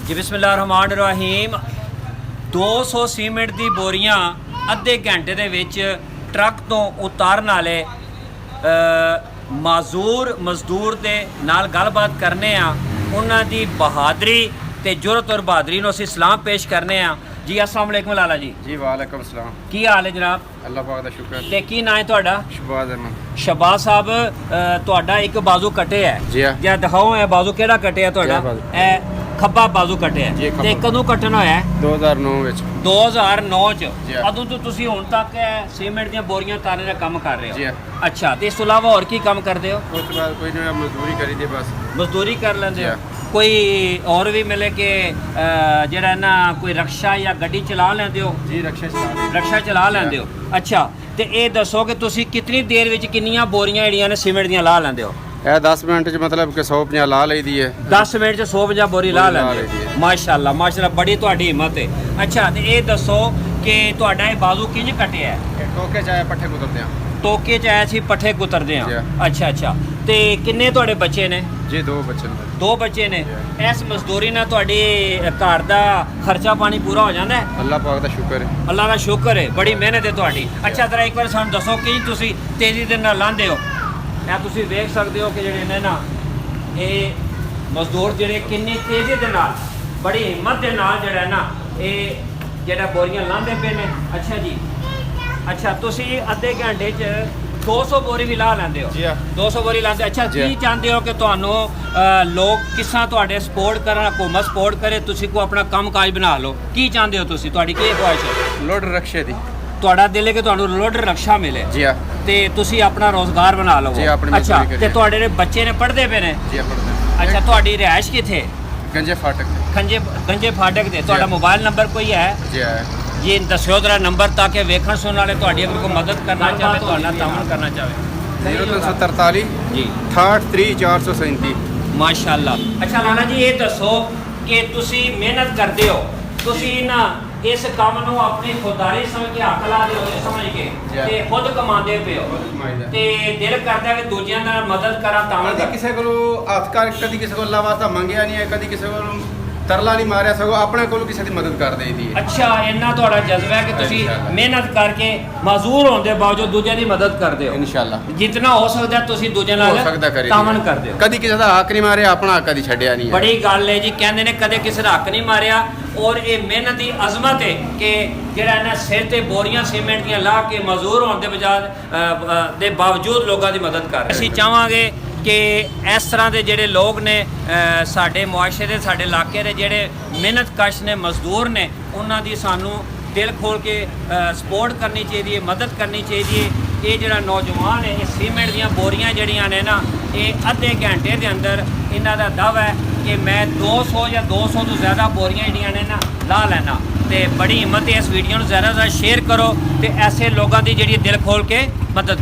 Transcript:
जी बिस्मिल्लाहिर्रहमानिर्रहीम 200 सीमेंट दी बोरियां अद्धे घंटे दे विच ट्रक तो उतारन वाले माजूर मजदूर दे नाल गलबात करने उन्हां दी बहादरी ते जुरत और बहादरी नूं असीं सलाम पेश करने जी। अस्सलाम वालेकुम लाला जी। जी वालेकुम सलाम। की हाल है जनाब? अल्लाह पाक दा शुक्र। ते की नाम है तुहाडा? शहबाज अहमद। शहबाज साहब तुहाडा एक बाजू कटे है जी हाँ। क्या दिखाओ है बाजू केड़ा कटे है तुहाडा? ए खब्बा बाजू कटे है ते कदों कटना होया है? 2009 विच। 2009 च अदों तो तुसी हुण तक सीमेंट दी बोरियां तारने दा काम कर रहे हो? जी हाँ। अच्छा ते इस तो इलावा और की काम करदे हो? उस तो बाद कोई नहीं, मजदूरी करी दी बस। मजदूरी कर लेंदे हो? कोई और भी मिले कि जेड़ा ना कोई रक्षा या गड्डी चला लेंदे हो? जी रक्षा चला लेंदे हो। अच्छा ते ये दसो कि तुसी कितनी देर विच किन्नियां बोरियां जेहड़ियां ने सीमेंट दियां ला लेंदे हो? 10 मिनट च मतलब कि 150 ला लई दी है। 10 मिनट च 150 बोरी ला लेंदे हो? माशाल्लाह माशाल्लाह, बड़ी तुहाडी हिम्मत है। अच्छा ते ये दसो कि तुहाडा ये बाजू किंज कटिया है? टोके चाहे पट्ठे कुतरदे हैं। टोके च आए सी पट्ठे कुतरदे हैं। अच्छा अच्छा ते किन्ने तुहाडे बच्चे ने? जी 2 बच्चे ने। 2 बच्चे ने। इस मजदूरी नाल तुहाडे घर दा खर्चा पानी पूरा हो जांदा है? अल्लाह पाक दा शुक्र है। अल्लाह का शुक्र है, बड़ी मेहनत है तुहाडी। अच्छा जरा एक बार सानू दसो कि तुसी तेजी दे नाल लांदे हो? मैं तुसी देख सकते हो कि जेडे ने ना ये मजदूर जेडे किन्नी तेजी दे नाल बड़ी हिम्मत दे नाल जेड़ा ना ये जेड़ा बोरियां लांदे पे ने। अच्छा जी। अच्छा तुसी अद्धे घंटे च 200 बोरी भी ला लेंदे हो? जी हाँ। 200 बोरी लांदे। अच्छा की चाहते हो कि तुहानू लोग किसा तुहाडे सपोर्ट करन, हुकूमत सपोर्ट करे, तुसी को अपना काम काज बना लो? की चाहते हो तुसी? तुहाडी की ख्वाहिश है? लोड रक्षे दी। तुहाडा दिल है कि तुहानू लोडर रक्षा मिले? जी हाँ। ते तुसी अपना रोजगार बना लवो? जी अपनी। अच्छा ते तुहाडे ने बच्चे ने पढ़दे पे ने? जी पढ़दे। अच्छा तुहाडी रिहाइश किथे? गंजे फाटक। गंजे फाटक दे। तुहाडा मोबाइल नंबर कोई है? जी है जी दस्यो जरा नंबर, ताकि वेखण सुनने वाले तुहाडी अगर कोई मदद करना चाहे, तुहाडा तावन करना चाहे। 0343 जी 63 437। माशाल्लाह। अच्छा लाला जी ये दसो कि तुसी मेहनत करदे हो, तुसी ना इस काम नूं अपनी खुदारी समझ के हक ला दे हो समझ के ते खुद कमांदे पे हो ते दिल करदा कि दूजियां दा मदद करा तावन कदी किसी को हथ कर, कदी किसी को लावाता मंगया नहीं है, कदी किसी को तरला नहीं मारिया, सगो अपने को किसी की मदद कर दी थी। अच्छा इन्ना तुहाडा जज्बा है कि तुसी मेहनत करके माजूर होने के बावजूद दूजियां दी मदद करदे हो? इंशाल्लाह जितना हो सकदा तुसी दूजियां नाल तावन करदे हो? कदी किसी का हक नहीं मारिया, अपना हक कदी छड्डिया नहीं है। बड़ी गल है जी, कहंदे ने कदे किसी दा हक नहीं मारिया। और ये मेहनत की अजमत है कि जेड़ा इन्हां सिर ते बोरियां सीमेंट दियां ला के मजूर होने दे बावजूद लोगों की मदद कर रहे। असीं चाहांगे कि इस तरह के जोड़े लोग ने साडे मुआशरे साडे इलाके के जोड़े मेहनत कश ने मजदूर ने उन्होंने सानू दिल खोल के सपोर्ट करनी चाहिए, मदद करनी चाहिए। ये जोड़ा नौजवान है ये सीमेंट दियां बोरियां जड़ियां ने ना ये अद्धे घंटे के अंदर इन्हां दा दावा है कि मैं 200 या 200 तो ज़्यादा बोरियां जड़ियां ने ना ला लेना। तो बड़ी हिम्मत है। इस वीडियो को ज़्यादा से ज़्यादा शेयर करो तो ऐसे लोगों की जी दिल खोल के मदद